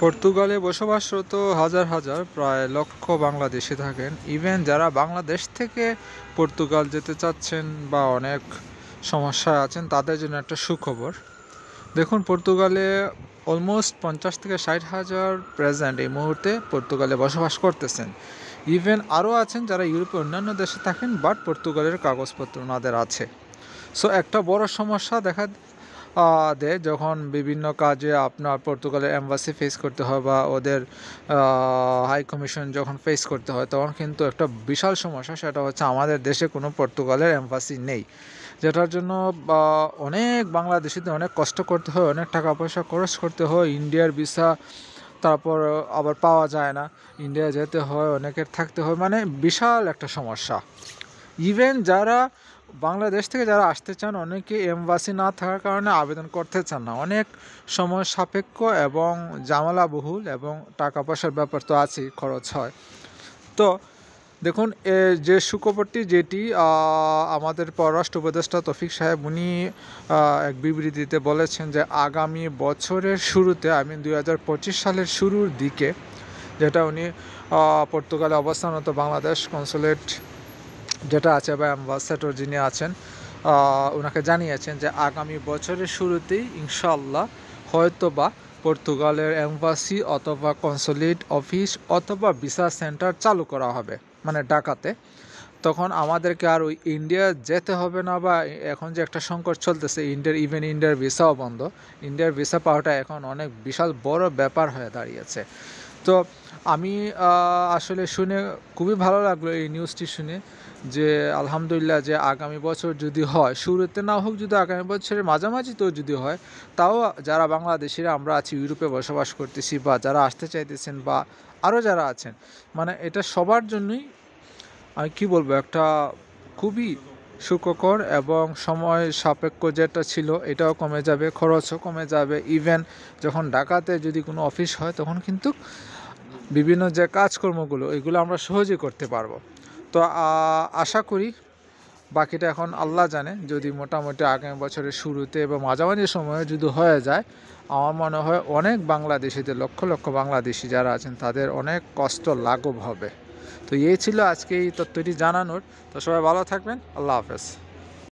পর্তুগালে বসবাসরত হাজার হাজার প্রায় লক্ষ বাংলাদেশি থাকেন। ইভেন যারা বাংলাদেশ থেকে পর্তুগাল যেতে চাচ্ছেন বা অনেক সমস্যায় আছেন তাদের জন্য একটা সুখবর। দেখুন, পর্তুগালে অলমোস্ট 50 থেকে 60 হাজার প্রেজেন্ট এই মুহূর্তে পর্তুগালে বসবাস করতেছেন। ইভেন আরও আছেন যারা ইউরোপের অন্যান্য দেশে থাকেন, বাট পর্তুগালের কাগজপত্র ওনাদের আছে। সো একটা বড় সমস্যা দেখা দেয় যখন বিভিন্ন কাজে আপনার পর্তুগালের এম্বাসি ফেস করতে হয় বা ওদের হাই কমিশন যখন ফেস করতে হয়, তখন কিন্তু একটা বিশাল সমস্যা, সেটা হচ্ছে আমাদের দেশে কোনো পর্তুগালের এম্বাসি নেই, যেটার জন্য অনেক বাংলাদেশিদের অনেক কষ্ট করতে হয়, অনেক টাকা পয়সা খরচ করতে হয়। ইন্ডিয়ার ভিসা তারপর আবার পাওয়া যায় না, ইন্ডিয়া যেতে হয়, অনেকের থাকতে হয়, মানে বিশাল একটা সমস্যা। ইভেন যারা বাংলাদেশ থেকে যারা আসতে চান, অনেকে এমবাসি না থাকার কারণে আবেদন করতে চান না। অনেক সময় সাপেক্ষ এবং ঝামেলাবহুল এবং টাকা পয়সার ব্যাপার তো আছেই, খরচ হয়। তো দেখুন, যে সুখবরটি যেটি আমাদের পররাষ্ট্র উপদেষ্টা তৌফিক সাহেব উনি এক বিবৃতিতে বলেছেন যে আগামী বছরের শুরুতে, 2025 সালের শুরুর দিকে, যেটা উনি পর্তুগালে অবস্থানরত বাংলাদেশ কনসুলেট যেটা আছে বা অ্যাম্বাসেডর যিনি আছেন ওনাকে জানিয়েছেন যে আগামী বছরের শুরুতেই ইনশাআল্লাহ হয়তোবা পর্তুগালের এম্বাসি অথবা কনসুলেট অফিস অথবা ভিসা সেন্টার চালু করা হবে, মানে ঢাকাতে। তখন আমাদেরকে আর ওই ইন্ডিয়া যেতে হবে না, বা এখন যে একটা সংকট চলতেছে ইন্ডিয়ার ভিসাও বন্ধ, ইন্ডিয়ার ভিসা পাওয়াটা এখন অনেক বিশাল বড় ব্যাপার হয়ে দাঁড়িয়েছে। তো আমি আসলে শুনে খুবই ভালো লাগলো এই নিউজটি শুনে, যে আলহামদুলিল্লাহ, যে আগামী বছর যদি হয়, শুরুতে না হোক, যদি আগামী বছরের মাঝামাঝিতেও যদি হয়, তাও যারা বাংলাদেশিরা আমরা আছি, ইউরোপে বসবাস করতেছি বা যারা আসতে চাইতেছেন বা আরও যারা আছেন, মানে এটা সবার জন্যই আমি কী বলবো, একটা খুবই সুখকর এবং সময় সাপেক্ষ যেটা ছিল এটাও কমে যাবে, খরচও কমে যাবে। ইভেন যখন ঢাকাতে যদি কোনো অফিস হয়, তখন কিন্তু বিভিন্ন যে কাজকর্মগুলো এগুলো আমরা সহজেই করতে পারবো। তো আশা করি, বাকিটা এখন আল্লাহ জানে, যদি মোটামুটি আগামী বছরের শুরুতে বা মাঝামাঝি সময়ে যদি হয়ে যায়, আমার মনে হয় অনেক বাংলাদেশিদের, লক্ষ লক্ষ বাংলাদেশি যারা আছেন তাদের অনেক কষ্ট লাঘব হবে। তো এই ছিল আজকে এই তথ্যটি জানানোর। তো সবাই ভালো থাকবেন, আল্লাহ হাফেজ।